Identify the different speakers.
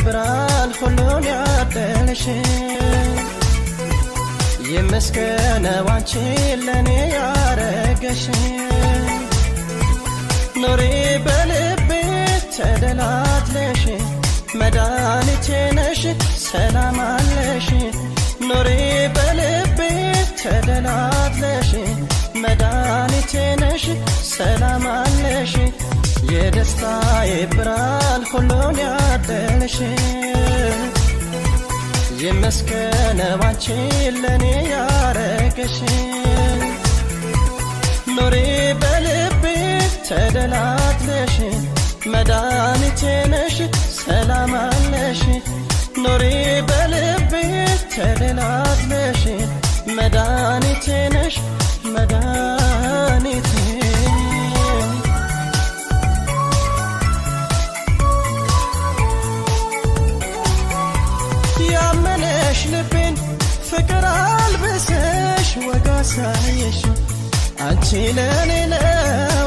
Speaker 1: ብርሃን ሁሉን ያደለሽ ይመስገነው አንቺ ለኔ ያረገሽ ኑሪ በልቤ ተደላትለሽ መድኃኒቴ ነሽ ሰላም አለሽ ኑሪ በልቤ ተደላትለሽ መድኃኒቴ ነሽ ሰላም አለሽ የደስታዬ ብርሃን ሁሉን ያደለሽ ይመስገነው አንቺ ለኔ ያረገሽ ኑሪ በልቤ ተደላትለሽ መድኃኒቴ ነሽ ሰላም አለሽ ኑሪ በልቤ ተደላትለሽ መድኃኒቴ ነሽ መድኃኒቴ ያመነሽ ልቤን ፍቅር አልብሰሽ ወጋ ሳየሽ አንቺ ለኔ ነው